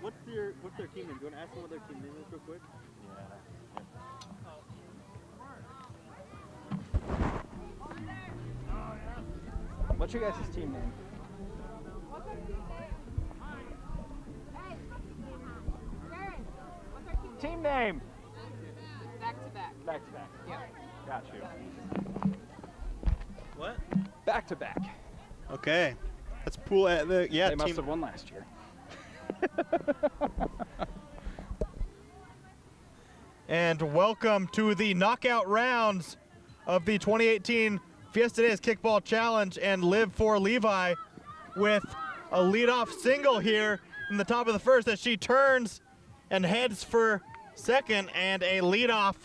What's their team name? Do you want to ask them what their team name is real quick? Yeah. What's your guys' team name? Team name. Back to back. Back to back. Yeah. Got you. What? Back to back. Okay. That's pool at the They must have won last year. And welcome to the knockout rounds of the 2018 Fiesta Days Kickball Challenge and Live for Levi with a leadoff single here in the top of the first as she turns and heads for second and a leadoff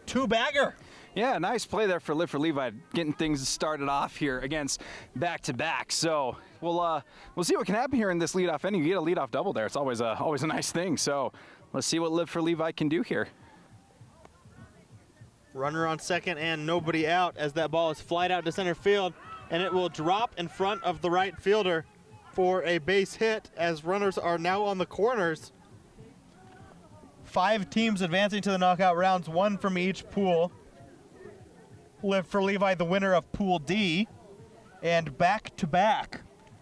two-bagger. Yeah, nice play there for Live for Levi, getting things started off here against back-to-back. So we'll see what can happen here in this leadoff inning. You get a leadoff double there. It's always a nice thing. So let's see what Live for Levi can do here. Runner on second and nobody out as that ball is flied out to center field, and it will drop in front of the right fielder for a base hit as runners are now on the corners. 5 teams advancing to the knockout rounds, 1 from each pool. Live for Levi, the winner of Pool D, and back-to-back.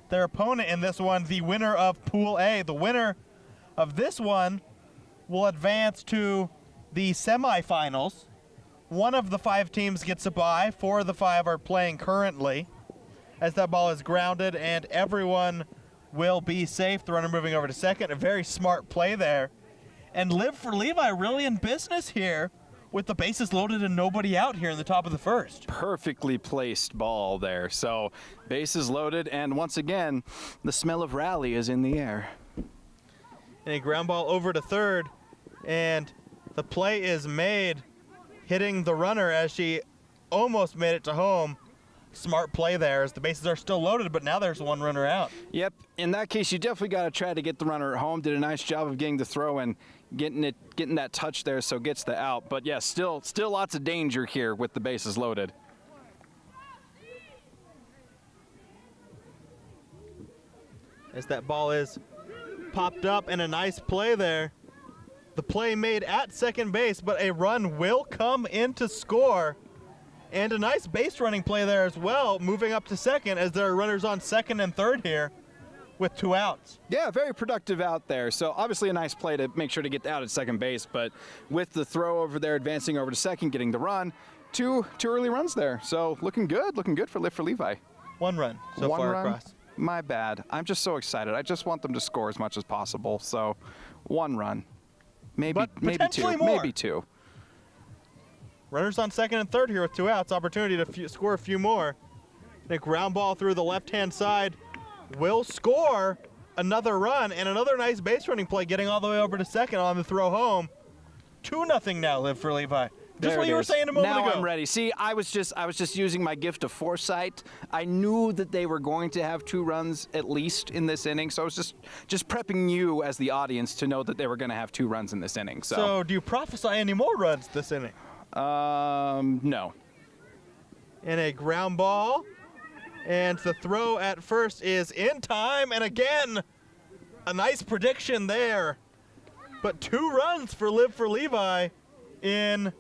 Their opponent in this one, the winner of Pool A. The winner of this one will advance to the semifinals. 1 of the 5 teams gets a bye. 4 of the 5 are playing currently as that ball is grounded, and everyone will be safe. The runner moving over to second. A very smart play there. And Live for Levi really in business here with the bases loaded and nobody out here in the top of the first. Perfectly placed ball there. So bases loaded, and once again, the smell of rally is in the air. And a ground ball over to third, and the play is made, hitting the runner as she almost made it to home. Smart play there as the bases are still loaded, but now there's 1 runner out. Yep, in that case, you definitely got to try to get the runner at home. Did a nice job of getting the throw and getting that touch there, so gets the out. But yeah, still lots of danger here with the bases loaded. As that ball is popped up, and a nice play there. The play made at second base, but a run will come in to score. And a nice base running play there as well, moving up to second as there are runners on second and third here with 2 outs. Yeah, very productive out there. So obviously a nice play to make sure to get out at second base, but with the throw over there, advancing over to second, getting the run, two early runs there. So looking good for Live for Levi. 1 run so One far run? across. My bad. I'm just so excited. I just want them to score as much as possible. So 1 run, maybe But potentially 2, more. maybe 2. Runners on second and third here with 2 outs. Opportunity to score a few more. A ground ball through the left-hand side will score another run, and another nice base running play getting all the way over to second on the throw home. 2-0 now, Live for Levi. Just what you were saying a moment ago. Now I'm ready. See, I was just using my gift of foresight. I knew that they were going to have 2 runs at least in this inning, so I was just prepping you as the audience to know that they were going to have 2 runs in this inning. So do you prophesy any more runs this inning? No. And a ground ball, and the throw at first is in time, and again, a nice prediction there. But 2 runs for Live for Levi in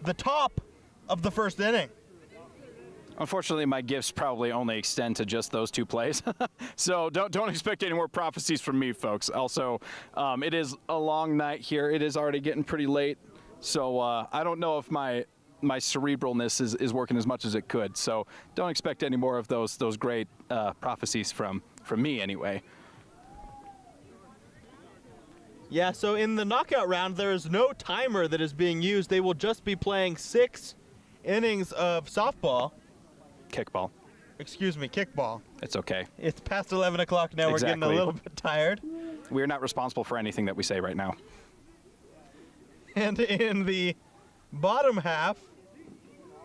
the top of the first inning. Unfortunately, my gifts probably only extend to just those 2 plays. So don't expect any more prophecies from me, folks. Also, it is a long night here. It is already getting pretty late. So I don't know if my cerebralness is working as much as it could. So don't expect any more of those great prophecies from me anyway. Yeah, so in the knockout round, there is no timer that is being used. They will just be playing 6 innings of softball. Kickball. Excuse me, kickball. It's okay. It's past 11 o'clock now. Exactly. We're getting a little bit tired. We are not responsible for anything that we say right now. And in the bottom half,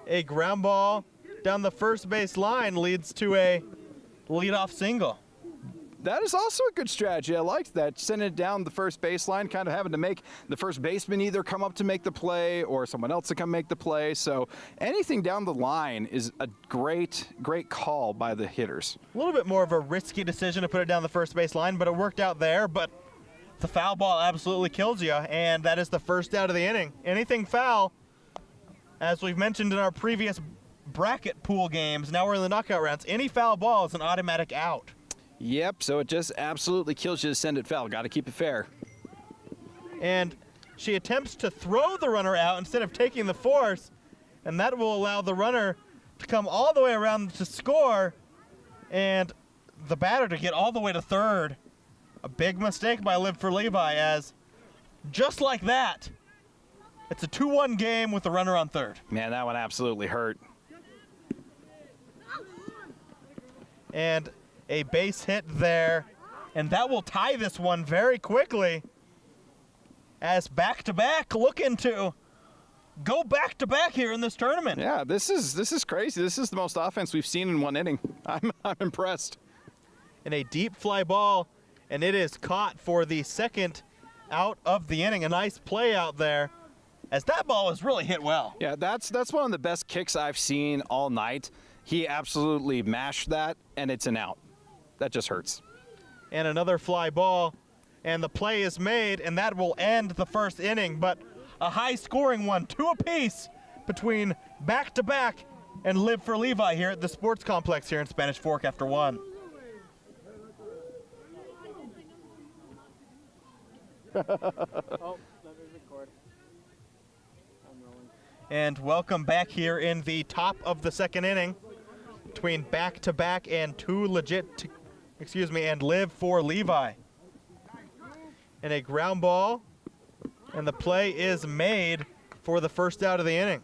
a ground ball down the first base line leads to a leadoff single. That is also a good strategy. I liked that. Sending it down the first baseline, kind of having to make the first baseman either come up to make the play or someone else to come make the play. So anything down the line is a great call by the hitters. A little bit more of a risky decision to put it down the first baseline, but it worked out there. But the foul ball absolutely kills you, and that is the first out of the inning. Anything foul, as we've mentioned in our previous bracket pool games, now we're in the knockout rounds, any foul ball is an automatic out. Yep, so it just absolutely kills you to send it foul. Got to keep it fair. And she attempts to throw the runner out instead of taking the force, and that will allow the runner to come all the way around to score and the batter to get all the way to third. A big mistake by Live for Levi, as just like that, it's a 2-1 game with the runner on third. Man, that one absolutely hurt. And a base hit there, and that will tie this one very quickly, as back-to-back looking to go back-to-back here in this tournament. Yeah, this is crazy. This is the most offense we've seen in one inning. I'm impressed. And a deep fly ball, and it is caught for the second out of the inning. A nice play out there, as that ball was really hit well. Yeah, that's one of the best kicks I've seen all night. He absolutely mashed that, and it's an out. That just hurts. And another fly ball, and the play is made, and that will end the first inning. But a high-scoring one, 2 apiece between back-to-back and Live for Levi here at the Sports Complex here in Spanish Fork after 1. Oh, let me record. I'm rolling. And welcome back here in the top of the second inning between back-to-back and and Live for Levi. And a ground ball, and the play is made for the first out of the inning.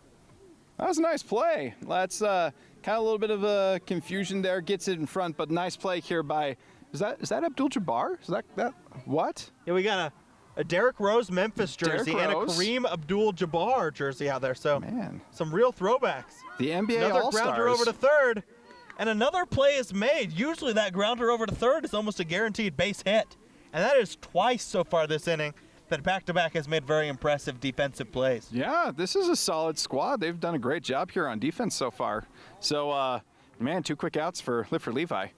That was a nice play. That's kind of a little bit of a confusion there. Gets it in front, but nice play here by, is that Abdul-Jabbar? Is that what? Yeah, we got a Derrick Rose Memphis jersey Derrick and a Rose. Kareem Abdul-Jabbar jersey out there. So Man, some real throwbacks. the NBA Another All-Stars. grounder over to third, and another play is made. Usually that grounder over to third is almost a guaranteed base hit. And that is twice so far this inning that back-to-back has made very impressive defensive plays. Yeah, this is a solid squad. They've done a great job here on defense so far. So, man, 2 quick outs for Live for Levi.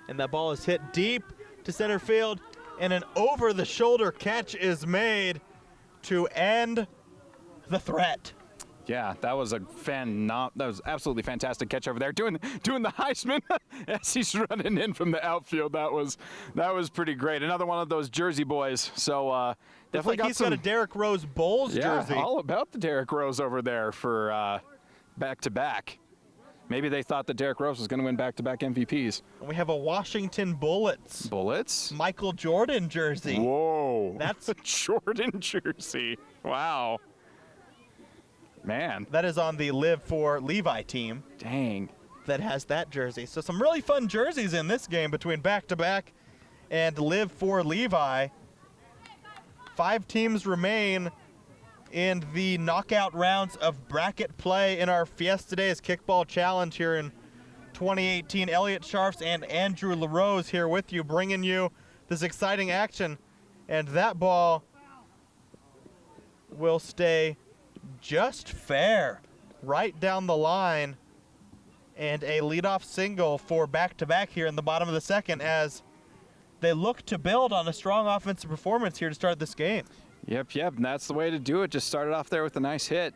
And that ball is hit deep to center field, and an over-the-shoulder catch is made to end the threat. Yeah, that was absolutely fantastic catch over there. Doing the Heisman as he's running in from the outfield. That was pretty great. Another one of those Jersey boys. So definitely He's got a Derrick Rose Bulls jersey. Yeah, all about the Derrick Rose over there for back-to-back. Maybe they thought that Derrick Rose was going to win back-to-back MVPs. And we have a Washington Bullets Michael Jordan jersey. Whoa. That's a Jordan jersey. Wow. Man. That is on the Live for Levi team. Dang. That has that jersey. So some really fun jerseys in this game between back-to-back and Live for Levi. 5 teams remain in the knockout rounds of bracket play in our Fiesta Days Kickball Challenge here in 2018. Elliot Scharfs and Andrew LaRose here with you, bringing you this exciting action. And that ball will stay just fair right down the line, and a leadoff single for back-to-back here in the bottom of the second as they look to build on a strong offensive performance here to start this game. Yep, and that's the way to do it. Just started off there with a nice hit.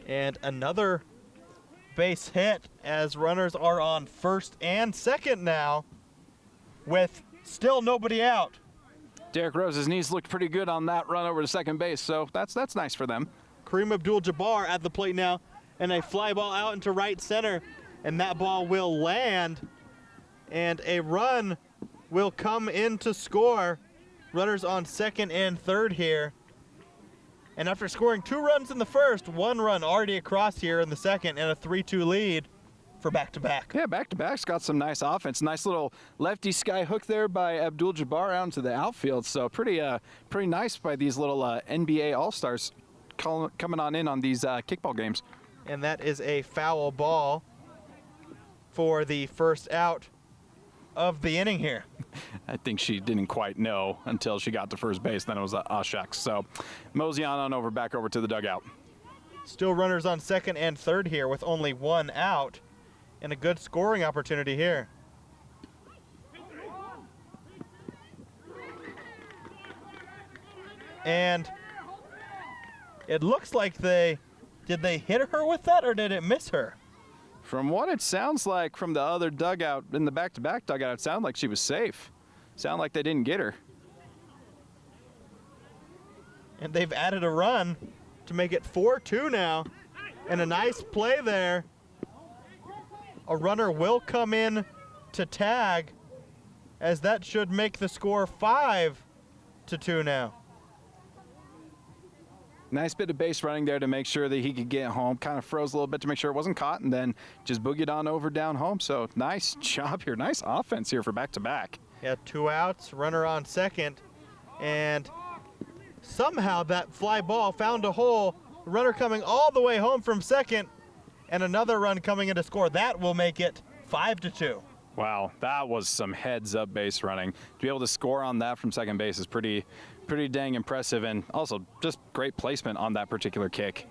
And another base hit as runners are on first and second now with still nobody out. Derrick Rose's knees looked pretty good on that run over to second base, so that's nice for them. Kareem Abdul-Jabbar at the plate now, and a fly ball out into right center, and that ball will land, and a run will come in to score. Runners on second and third here. And after scoring 2 runs in the first, 1 run already across here in the second, and a 3-2 lead for back-to-back. Yeah, back-to-back's got some nice offense. Nice little lefty sky hook there by Abdul-Jabbar out into the outfield. So pretty nice by these little NBA All-Stars coming on in on these kickball games. And that is a foul ball for the first out of the inning here. I think she didn't quite know until she got to first base. Then it was shucks. So mosey on over, back over to the dugout. Still runners on second and third here with only one out, and a good scoring opportunity here. And it looks like did they hit her with that, or did it miss her? From what it sounds like from the other dugout, in the back-to-back dugout, it sounded like she was safe. Sounded like they didn't get her. And they've added a run to make it 4-2 now. And a nice play there. A runner will come in to tag, as that should make the score 5-2 now. Nice bit of base running there to make sure that he could get home. Kind of froze a little bit to make sure it wasn't caught, and then just boogied on over down home. So nice job here. Nice offense here for back-to-back. Yeah, 2 outs, runner on second. And somehow that fly ball found a hole. Runner coming all the way home from second, and another run coming in to score. That will make it 5-2. Wow, that was some heads-up base running. To be able to score on that from second base is pretty dang impressive, and also just great placement on that particular kick.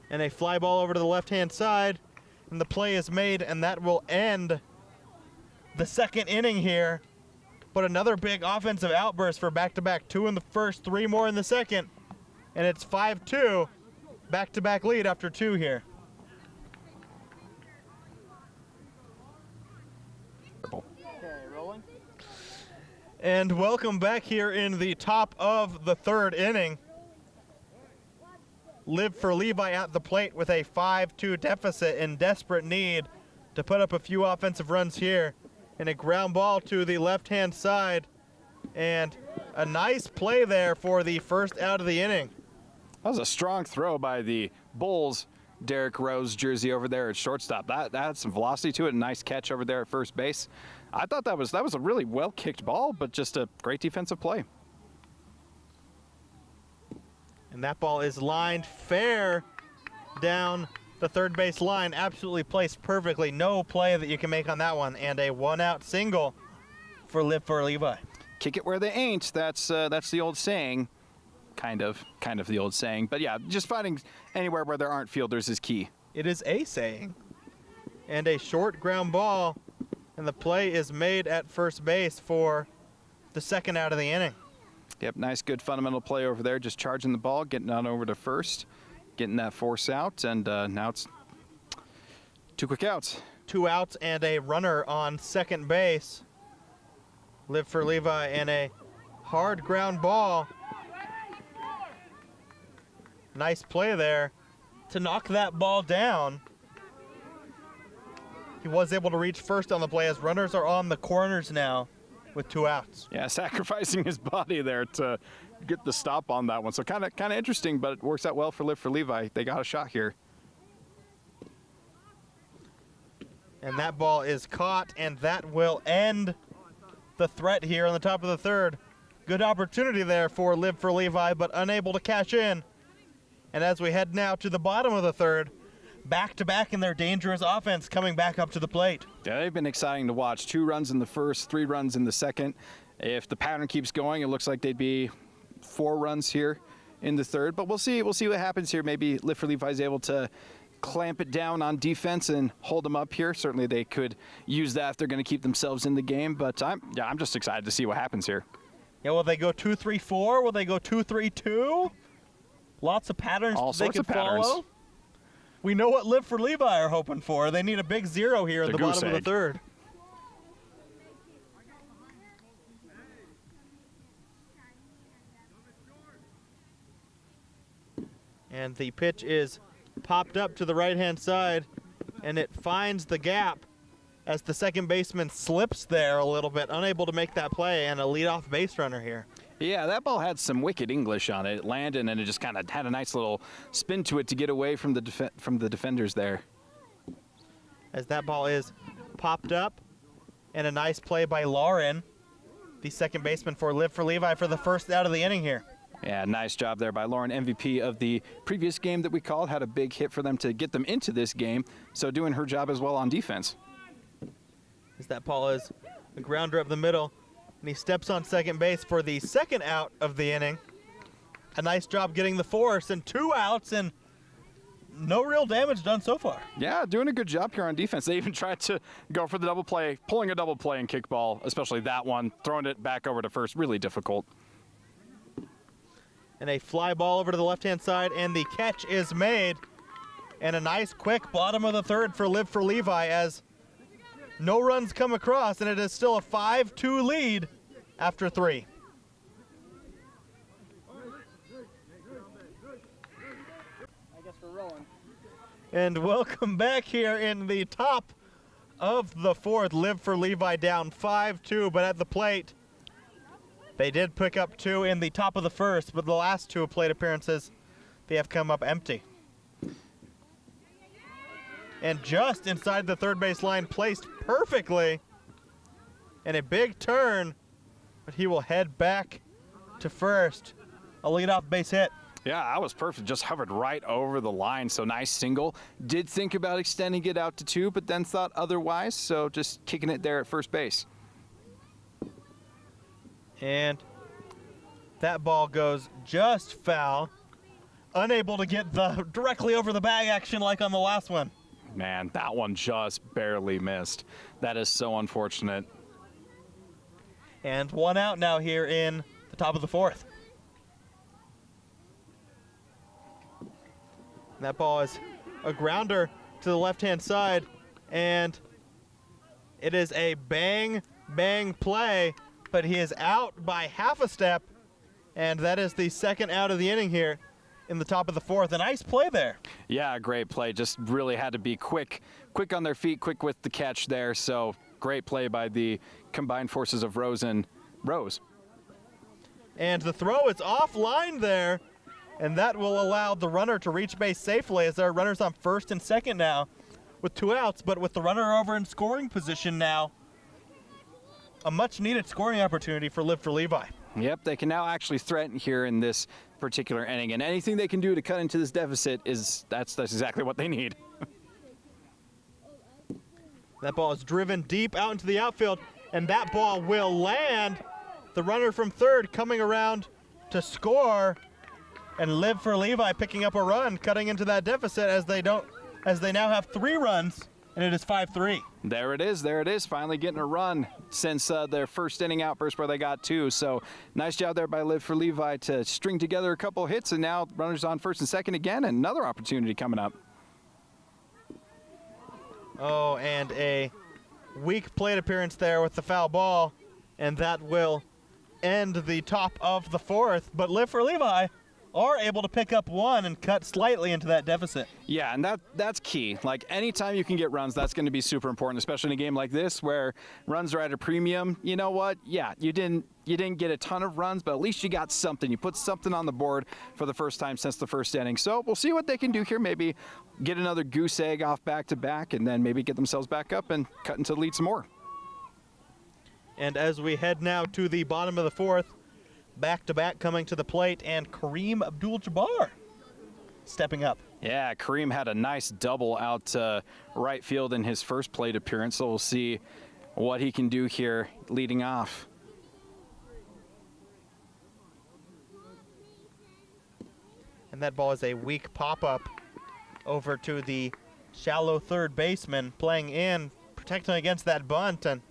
And a fly ball over to the left-hand side, and the play is made, and that will end the second inning here. But another big offensive outburst for back-to-back. 2 in the first, 3 more in the second, and it's 5-2. Back-to-back lead after 2 here. And welcome back here in the top of the third inning. Live for Levi at the plate with a 5-2 deficit, in desperate need to put up a few offensive runs here. And a ground ball to the left-hand side. And a nice play there for the first out of the inning. That was a strong throw by the Bulls. Derek Rose jersey over there at shortstop. That had some velocity to it. A nice catch over there at first base. I thought that was a really well kicked ball, but just a great defensive play. And that ball is lined fair down the third base line. Absolutely placed perfectly. No play that you can make on that one. And a 1-out single for Live for Levi. Kick it where they ain't. That's the old saying. Kind of the old saying. But yeah, just finding anywhere where there aren't fielders is key. It is a saying. And a short ground ball, and the play is made at first base for the second out of the inning. Yep, nice, good fundamental play over there. Just charging the ball, getting on over to first, getting that force out, and now it's 2 quick outs. 2 outs and a runner on second base. Live for Levi, and a hard ground ball. Nice play there to knock that ball down. He was able to reach first on the play, as runners are on the corners now with 2 outs. Yeah, sacrificing his body there to get the stop on that one. So kind of interesting, but it works out well for Live for Levi. They got a shot here. And that ball is caught, and that will end the threat here on the top of the third. Good opportunity there for Live for Levi, but unable to cash in. And as we head now to the bottom of the third, back-to-back in their dangerous offense coming back up to the plate. Yeah, they've been exciting to watch. 2 runs in the first, 3 runs in the second. If the pattern keeps going, it looks like they'd be 4 runs here in the third. But we'll see what happens here. Maybe Live for Levi is able to clamp it down on defense and hold them up here. Certainly they could use that if they're going to keep themselves in the game. But I'm just excited to see what happens here. Yeah, will they go 2-3-4? Will they go 2-3-2? Lots of patterns All they sorts could of patterns. follow. We know what Live for Levi are hoping for. They need a big 0 here in the goose bottom of the egg. third. And the pitch is popped up to the right-hand side, and it finds the gap as the second baseman slips there a little bit, unable to make that play, and a leadoff base runner here. Yeah, that ball had some wicked English on it. It landed, and it just kind of had a nice little spin to it to get away from the defenders there. As that ball is popped up, and a nice play by Lauren, the second baseman for Live for Levi, for the first out of the inning here. Yeah, nice job there by Lauren, MVP of the previous game that we called. Had a big hit for them to get them into this game, so doing her job as well on defense. As that ball is a grounder up the middle, and he steps on second base for the second out of the inning. A nice job getting the force and 2 outs, and no real damage done so far. Yeah, doing a good job here on defense. They even tried to go for the double play, pulling a double play in kickball, especially that one, throwing it back over to first, really difficult. And a fly ball over to the left-hand side, and the catch is made. And a nice quick bottom of the third for Live for Levi as no runs come across, and it is still a 5-2 lead after 3. I guess we're rolling. And welcome back here in the top of the fourth. Live for Levi down 5-2, but at the plate, they did pick up 2 in the top of the first, but the last 2 plate appearances, they have come up empty. And just inside the third base line, placed perfectly, and a big turn, but he will head back to first. A leadoff base hit. Yeah, that was perfect. Just hovered right over the line. So nice single. Did think about extending it out to 2, but then thought otherwise. So just kicking it there at first base. And that ball goes just foul. Unable to get the directly over the bag action like on the last one. Man, that one just barely missed. That is so unfortunate. And 1 out now here in the top of the fourth. And that ball is a grounder to the left-hand side, and it is a bang, bang play, but he is out by half a step, and that is the second out of the inning here in the top of the fourth. A nice play there. Yeah, great play. Just really had to be quick on their feet, quick with the catch there. So great play by the combined forces of Rose and Rose. And the throw is offline there, and that will allow the runner to reach base safely as there are runners on first and second now with 2 outs, but with the runner over in scoring position now, a much-needed scoring opportunity for Live for Levi. Yep, they can now actually threaten here in this particular inning, and anything they can do to cut into this deficit that's exactly what they need. That ball is driven deep out into the outfield, and that ball will land. The runner from third coming around to score, and Live for Levi picking up a run, cutting into that deficit as they now have 3 runs, and it is 5-3. There it is, finally getting a run since their first inning outburst where they got 2. So nice job there by Live for Levi to string together a couple hits, and now runners on first and second again, and another opportunity coming up. Oh, and a weak plate appearance there with the foul ball, and that will end the top of the fourth. But Live for Levi are able to pick up 1 and cut slightly into that deficit. Yeah, and that's key. Like, anytime you can get runs, that's going to be super important, especially in a game like this where runs are at a premium. You know what? Yeah, you didn't get a ton of runs, but at least you got something. You put something on the board for the first time since the first inning. So we'll see what they can do here. Maybe get another goose egg off back-to-back, and then maybe get themselves back up and cut into the lead some more. And as we head now to the bottom of the fourth, back-to-back coming to the plate, and Kareem Abdul-Jabbar stepping up. Yeah, Kareem had a nice double out to right field in his first plate appearance, so we'll see what he can do here leading off. And that ball is a weak pop-up over to the shallow third baseman, playing in, protecting against that bunt, and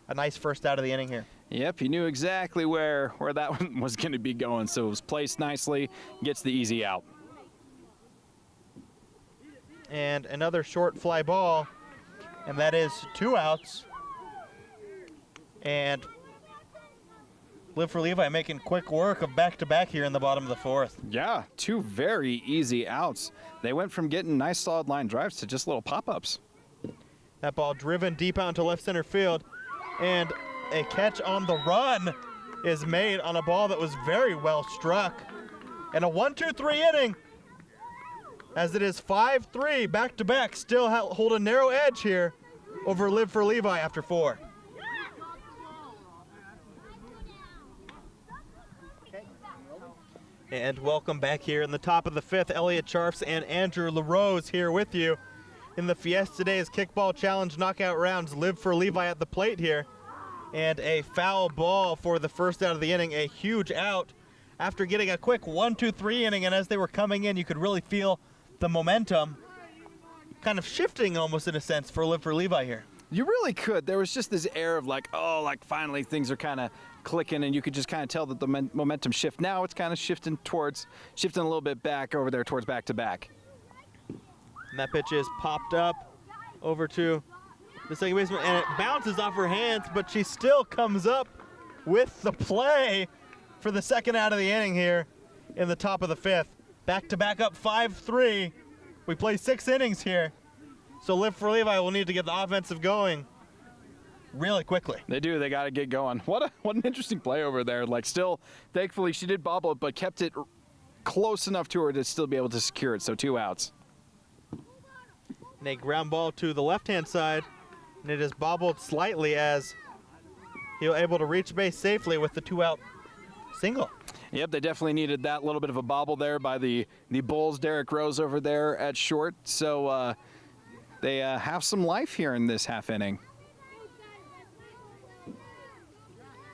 a nice first out of the inning here. Yep, he knew exactly where that one was going to be going, so it was placed nicely, gets the easy out. And another short fly ball, and that is 2 outs. And Live for Levi making quick work of back-to-back here in the bottom of the fourth. Yeah, 2 very easy outs. They went from getting nice solid line drives to just little pop-ups. That ball driven deep out into left center field, and a catch on the run is made on a ball that was very well struck. And a 1-2-3 inning, as it is 5-3 back-to-back, still hold a narrow edge here over Live for Levi after 4. And welcome back here in the top of the fifth. Elliot Charfs and Andrew LaRose here with you in the Fiesta Days Kickball Challenge knockout rounds. Live for Levi at the plate here. And a foul ball for the first out of the inning, a huge out after getting a quick 1-2-3 inning. And as they were coming in, you could really feel the momentum kind of shifting almost in a sense for Live for Levi here. You really could. There was just this air of like, oh, like finally things are kind of clicking, and you could just kind of tell that the momentum shift. Now it's kind of shifting a little bit back over there towards back to back. And that pitch is popped up over to the second baseman, and it bounces off her hands, but she still comes up with the play for the second out of the inning here in the top of the fifth. Back to back up 5-3. We play 6 innings here. So Live for Levi will need to get the offensive going really quickly. They do. They got to get going. What an interesting play over there. Like, still, thankfully she did bobble it, but kept it close enough to her to still be able to secure it. So 2 outs. And a ground ball to the left-hand side, and it is bobbled slightly as he was able to reach base safely with the 2-out single. Yep, they definitely needed that little bit of a bobble there by the Bulls. Derek Rose over there at short. So they have some life here in this half inning.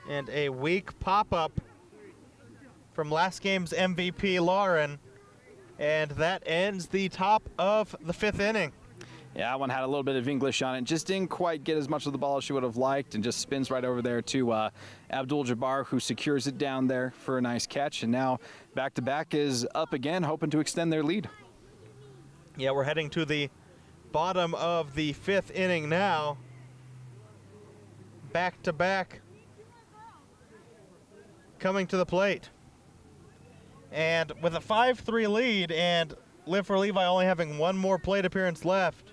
And a weak pop-up from last game's MVP, Lauren. And that ends the top of the 5th inning. Yeah, that one had a little bit of English on it. Just didn't quite get as much of the ball as she would have liked, and just spins right over there to Abdul-Jabbar, who secures it down there for a nice catch. And now back-to-back is up again, hoping to extend their lead. Yeah, we're heading to the bottom of the 5th inning now. Back-to-back coming to the plate. And with a 5-3 lead and Live for Levi only having one more plate appearance left,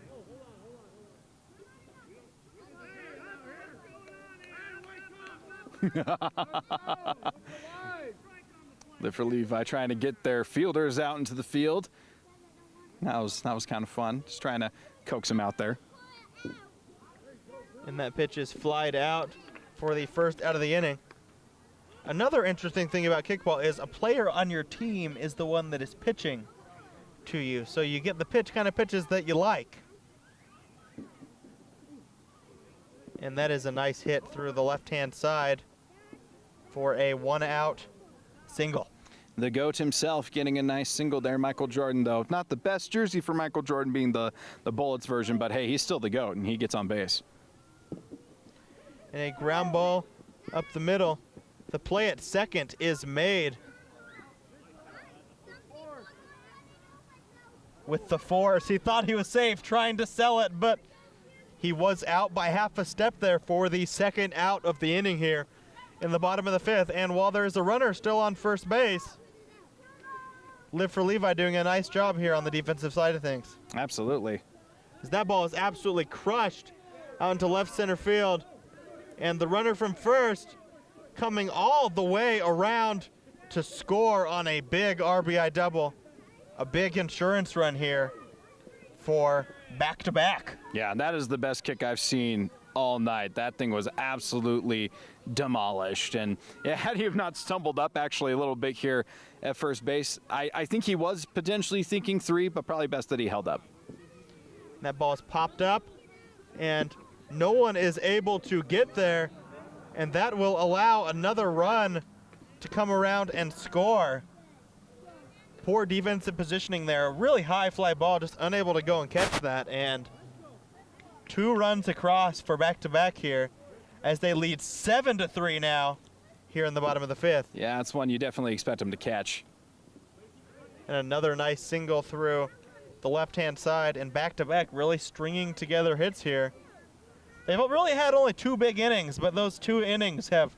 Live for Levi trying to get their fielders out into the field. That was kind of fun, just trying to coax them out there. and that pitch is flied out for the first out of the inning. Another interesting thing about kickball is a player on your team is the one that is pitching to you, so you get the kind of pitches that you like. And that is a nice hit through the left-hand side for a 1-out single. The GOAT himself getting a nice single there. Michael Jordan, though, not the best jersey for Michael Jordan being the Bullets version, but hey, he's still the GOAT, and he gets on base. And a ground ball up the middle. The play at second is made with the force. He thought he was safe trying to sell it, but he was out by half a step there for the second out of the inning here in the bottom of the fifth. And while there's a runner still on first base, Live for Levi doing a nice job here on the defensive side of things. Absolutely. As that ball is absolutely crushed out into left center field. And the runner from first coming all the way around to score on a big RBI double. A big insurance run here for back-to-back. Yeah, that is the best kick I've seen all night. That thing was absolutely demolished. And yeah, had he have not stumbled up actually a little bit here at first base, I think he was potentially thinking 3, but probably best that he held up. That ball is popped up, and no one is able to get there, and that will allow another run to come around and score. Poor defensive positioning there. A really high fly ball, just unable to go and catch that. And 2 runs across for back-to-back here as they lead 7-3 now here in the bottom of the fifth. Yeah, that's one you definitely expect him to catch. And another nice single through the left-hand side, and back-to-back really stringing together hits here. They've really had only 2 big innings, but those 2 innings have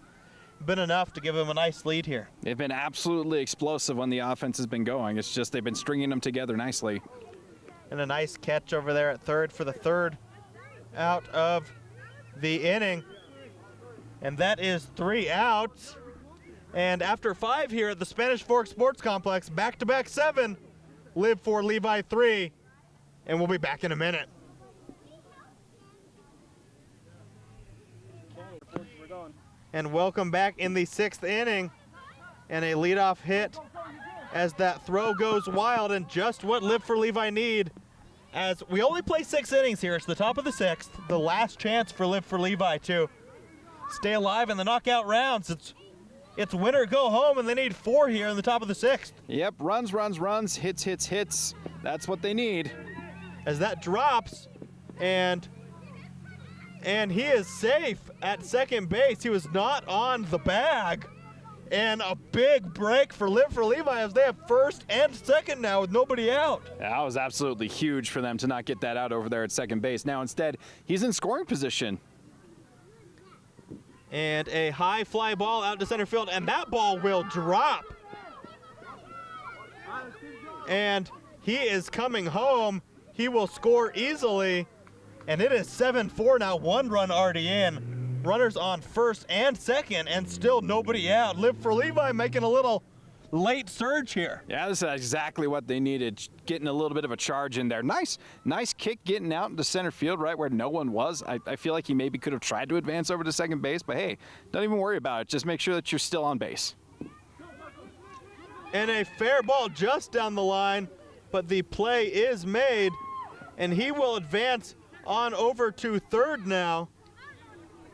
been enough to give them a nice lead here. They've been absolutely explosive when the offense has been going. It's just they've been stringing them together nicely. And a nice catch over there at third for the third out of the inning. And that is 3 outs. And after 5 here at the Spanish Fork Sports Complex, back-to-back 7, Live for Levi 3. And we'll be back in a minute. And welcome back in the 6th inning. And a leadoff hit as that throw goes wild, and just what Live for Levi need, as we only play 6 innings here. It's the top of the 6th, the last chance for Live for Levi to stay alive in the knockout rounds. It's winner go home, and they need 4 here in the top of the 6th. Yep, runs, hits. That's what they need. As that drops, and he is safe at second base. He was not on the bag. And a big break for Live for Levi as they have first and second now with nobody out. That was absolutely huge for them to not get that out over there at second base. Now instead, he's in scoring position. And a high fly ball out to center field, and that ball will drop. And he is coming home. He will score easily. And it is 7-4 now, 1 run already in. Runners on first and second, and still nobody out. Live for Levi making a little late surge here. Yeah, this is exactly what they needed, getting a little bit of a charge in there. Nice kick getting out into center field right where no one was. I feel like he maybe could have tried to advance over to second base, but hey, don't even worry about it. Just make sure that you're still on base. And a fair ball just down the line, but the play is made, and he will advance on over to third now.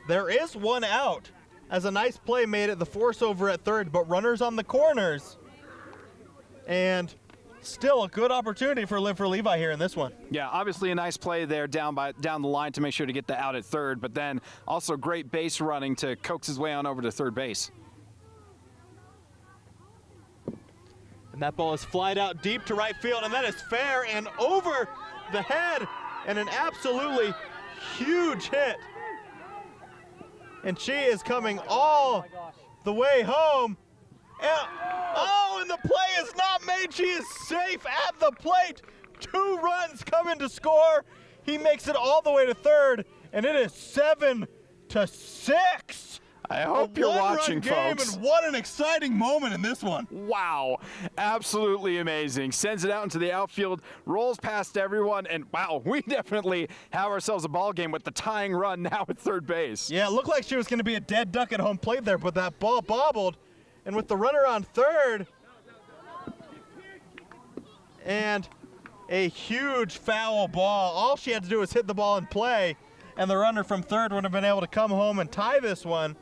There is 1 out as a nice play made at the force over at third, but runners on the corners. And still a good opportunity for Live for Levi here in this one. Yeah, obviously a nice play there down the line to make sure to get the out at third, but then also great base running to coax his way on over to third base. And that ball is flied out deep to right field, and that is fair and over the head, and an absolutely huge hit. And she is coming all the way home. And the play is not made. She is safe at the plate. 2 runs coming to score. He makes it all the way to third, and it is 7-6. I hope you're watching, folks. And what an exciting moment in this one. Wow, absolutely amazing. Sends it out into the outfield, rolls past everyone, and wow, we definitely have ourselves a ball game with the tying run now at third base. Yeah, it looked like she was going to be a dead duck at home plate there, but that ball bobbled, and with the runner on third, and a huge foul ball. All she had to do was hit the ball in play, and the runner from third would have been able to come home and tie this one.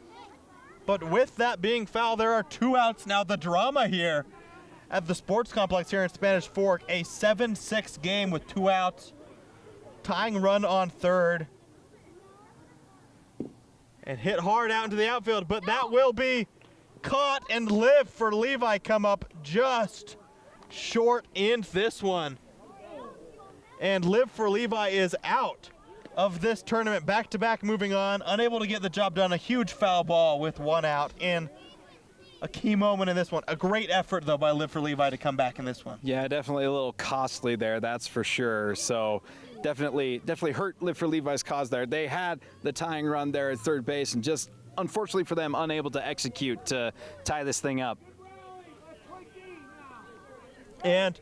But with that being foul, there are 2 outs now. The drama here at the sports complex here in Spanish Fork, a 7-6 game with 2 outs. Tying run on third. And hit hard out into the outfield, but that will be caught, and Live for Levi come up just short in this one. And Live for Levi is out of this tournament, back-to-back moving on, unable to get the job done. A huge foul ball with 1 out in a key moment in this one. A great effort, though, by Live for Levi to come back in this one. Yeah, definitely a little costly there, that's for sure. So definitely hurt Live for Levi's cause there. They had the tying run there at third base, and just, unfortunately for them, unable to execute to tie this thing up. And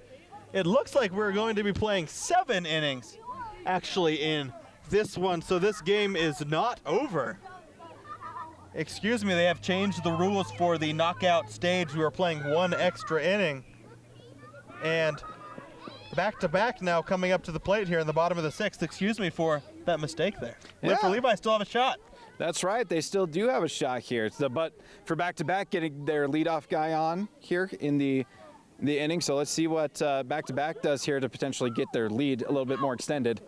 it looks like we're going to be playing 7 innings, actually, in this one, so this game is not over. Excuse me, they have changed the rules for the knockout stage. We are playing 1 extra inning. And back-to-back now coming up to the plate here in the bottom of the 6th. Excuse me for that mistake there. Yeah. Live for Levi still have a shot. That's right, they still do have a shot here. But for back-to-back, getting their leadoff guy on here in the inning. So let's see what back-to-back does here to potentially get their lead a little bit more extended.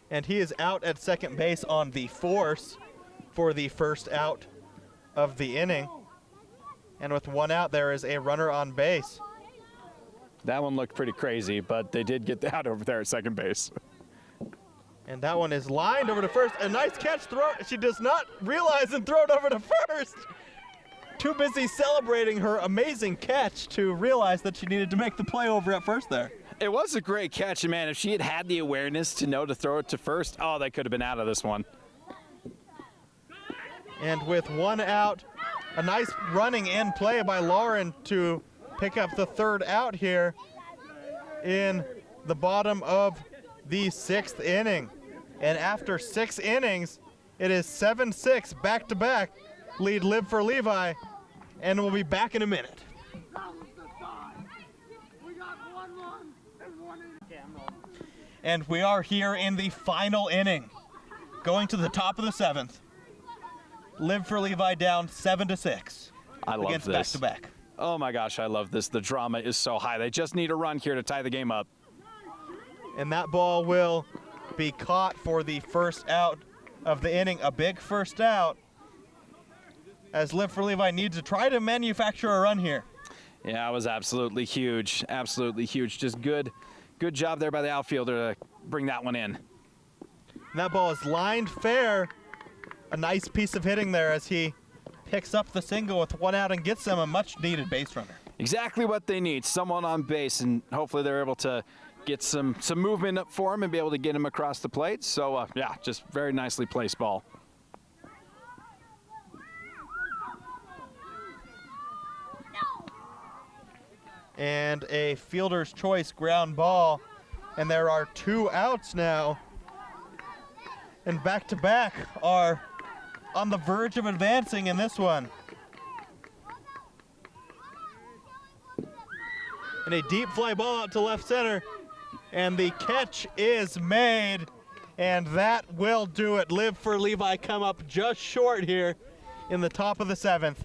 And he is out at second base on the force for the first out of the inning. And with 1 out, there is a runner on base. That one looked pretty crazy, but they did get the out over there at second base. And that one is lined over to first. A nice catch throw. She does not realize and throw it over to first. Too busy celebrating her amazing catch to realize that she needed to make the play over at first there. It was a great catch, and man, if she had had the awareness to know to throw it to first, oh, they could have been out of this one. And with 1 out, a nice running in play by Lauren to pick up the 3rd out here in the bottom of the 6th inning. And after 6 innings, it is 7-6 back-to-back. Lead Live for Levi, and we'll be back in a minute. And we are here in the final inning, going to the top of the 7th. Live for Levi down 7-6 I love against this. back-to-back. Oh my gosh, I love this. The drama is so high. They just need a run here to tie the game up. And that ball will be caught for the first out of the inning, a big first out, as Live for Levi needs to try to manufacture a run here. Yeah, it was absolutely huge. Absolutely huge. Just good job there by the outfielder to bring that one in. And that ball is lined fair. A nice piece of hitting there as he picks up the single with one out and gets them a much-needed base runner. Exactly what they need, someone on base, and hopefully they're able to get some movement up for him and be able to get him across the plate. So, yeah, just very nicely placed ball. And a fielder's choice ground ball, and there are 2 outs now. And back-to-back are on the verge of advancing in this one. And a deep fly ball out to left center, and the catch is made, and that will do it. Live for Levi come up just short here in the top of the 7th.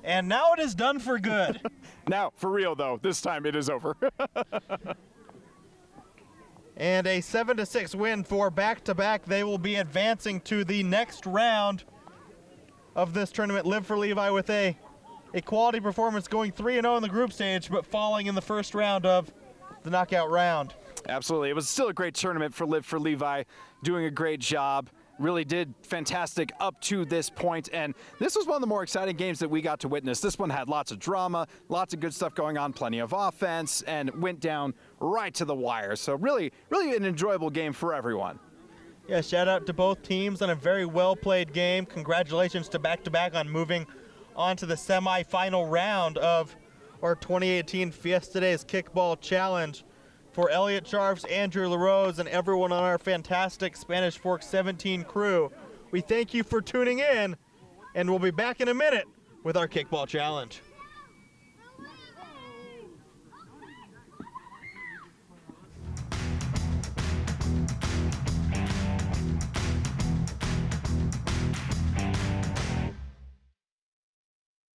And now it is done for good. Now, for real though, this time it is over. And a 7-6 win for back-to-back. They will be advancing to the next round of this tournament. Live for Levi with a quality performance, going 3-0 in the group stage, but falling in the first round of the knockout round. Absolutely. It was still a great tournament for Live for Levi, doing a great job. Really did fantastic up to this point, and this was one of the more exciting games that we got to witness. This one had lots of drama, lots of good stuff going on, plenty of offense, and went down right to the wire. So really an enjoyable game for everyone. Yeah, shout out to both teams on a very well-played game. Congratulations to back-to-back on moving on to the semifinal round of our 2018 Fiesta Days Kickball Challenge. For Elliot Sharfs, Andrew LaRose, and everyone on our fantastic Spanish Fork 17 crew, we thank you for tuning in, and we'll be back in a minute with our Kickball Challenge.